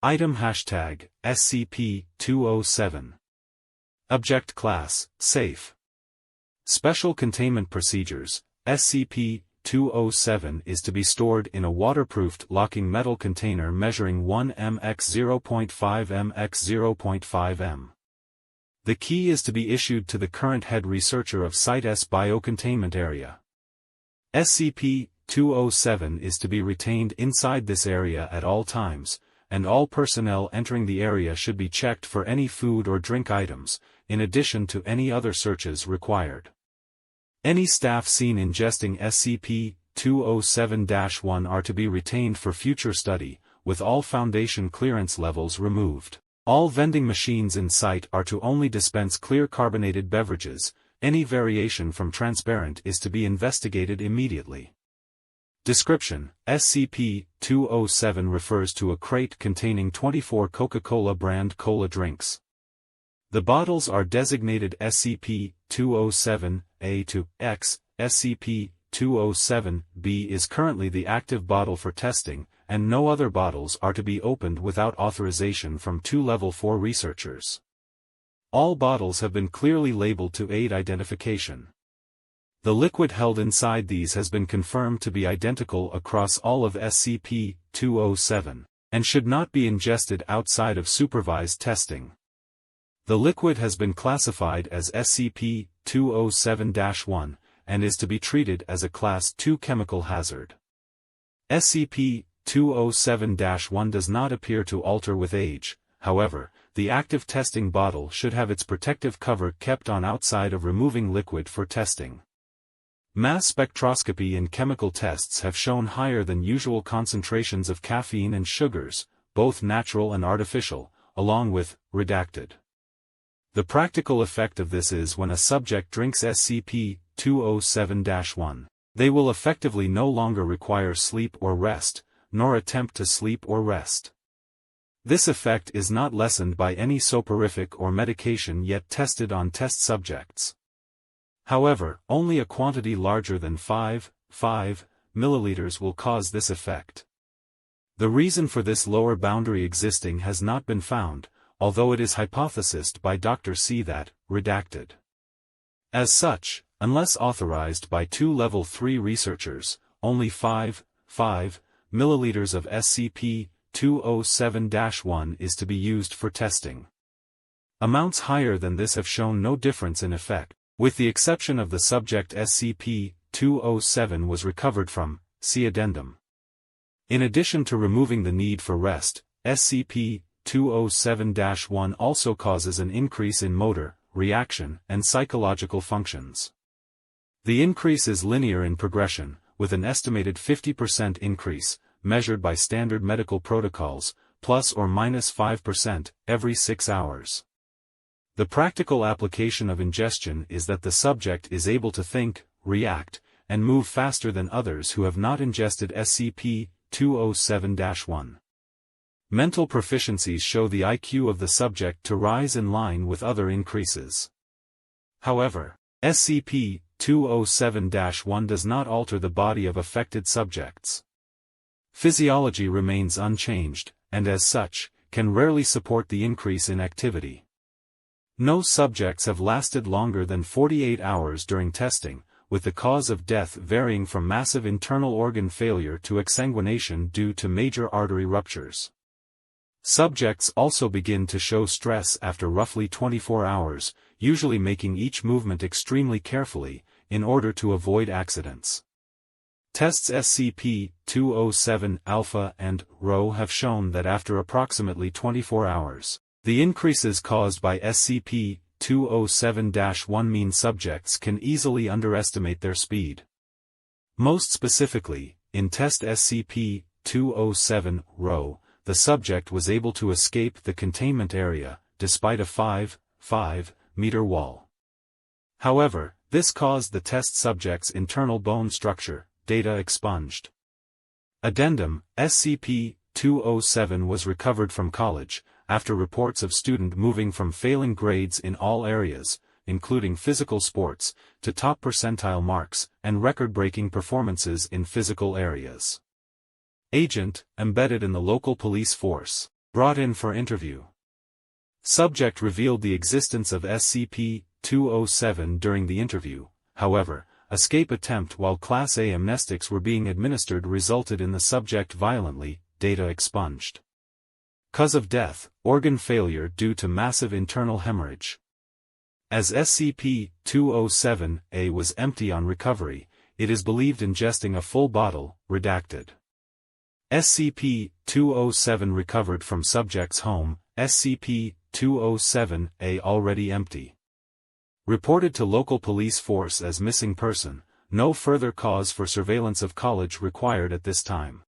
Item hashtag, SCP-207. Object Class, Safe. Special Containment Procedures, SCP-207 is to be stored in a waterproofed locking metal container measuring 1 m x 0.5 m x 0.5 m. The key is to be issued to the current head researcher of Site-S biocontainment area. SCP-207 is to be retained inside this area at all times, and all personnel entering the area should be checked for any food or drink items, in addition to any other searches required. Any staff seen ingesting SCP-207-1 are to be retained for future study, with all Foundation clearance levels removed. All vending machines in site are to only dispense clear carbonated beverages. Any variation from transparent is to be investigated immediately. Description: SCP-207 refers to a crate containing 24 Coca-Cola brand cola drinks. The bottles are designated SCP-207-A to X. SCP-207-B is currently the active bottle for testing, and no other bottles are to be opened without authorization from 2 Level 4 researchers. All bottles have been clearly labeled to aid identification. The liquid held inside these has been confirmed to be identical across all of SCP-207, and should not be ingested outside of supervised testing. The liquid has been classified as SCP-207-1, and is to be treated as a Class II chemical hazard. SCP-207-1 does not appear to alter with age, however, the active testing bottle should have its protective cover kept on outside of removing liquid for testing. Mass spectroscopy and chemical tests have shown higher than usual concentrations of caffeine and sugars, both natural and artificial, along with redacted. The practical effect of this is when a subject drinks SCP-207-1, they will effectively no longer require sleep or rest, nor attempt to sleep or rest. This effect is not lessened by any soporific or medication yet tested on test subjects. However, only a quantity larger than 5 milliliters will cause this effect. The reason for this lower boundary existing has not been found, although it is hypothesized by Dr. C that, redacted. As such, unless authorized by 2 Level 3 researchers, only 5 milliliters of SCP-207-1 is to be used for testing. Amounts higher than this have shown no difference in effect, with the exception of the subject SCP-207 was recovered from, see addendum. In addition to removing the need for rest, SCP-207-1 also causes an increase in motor, reaction, and psychological functions. The increase is linear in progression, with an estimated 50% increase, measured by standard medical protocols, plus or minus 5%, every 6 hours. The practical application of ingestion is that the subject is able to think, react, and move faster than others who have not ingested SCP-207-1. Mental proficiencies show the IQ of the subject to rise in line with other increases. However, SCP-207-1 does not alter the body of affected subjects. Physiology remains unchanged, and as such, can rarely support the increase in activity. No subjects have lasted longer than 48 hours during testing, with the cause of death varying from massive internal organ failure to exsanguination due to major artery ruptures. Subjects also begin to show stress after roughly 24 hours, usually making each movement extremely carefully, in order to avoid accidents. Tests SCP-207 Alpha and Rho have shown that after approximately 24 hours, the increases caused by SCP-207-1 mean subjects can easily underestimate their speed. Most specifically, in test SCP-207 Rho, the subject was able to escape the containment area, despite a 5-meter wall. However, this caused the test subject's internal bone structure, data expunged. Addendum: SCP-207 was recovered from college, after reports of student moving from failing grades in all areas, including physical sports, to top percentile marks, and record-breaking performances in physical areas. Agent, embedded in the local police force. Brought in for interview. Subject revealed the existence of SCP-207 during the interview. However, escape attempt while Class A amnestics were being administered resulted in the subject violently, data expunged. Cause of death, organ failure due to massive internal hemorrhage. As SCP-207-A was empty on recovery, it is believed ingesting a full bottle, redacted. SCP-207 recovered from subject's home, SCP-207-A already empty. Reported to local police force as missing person, no further cause for surveillance of college required at this time.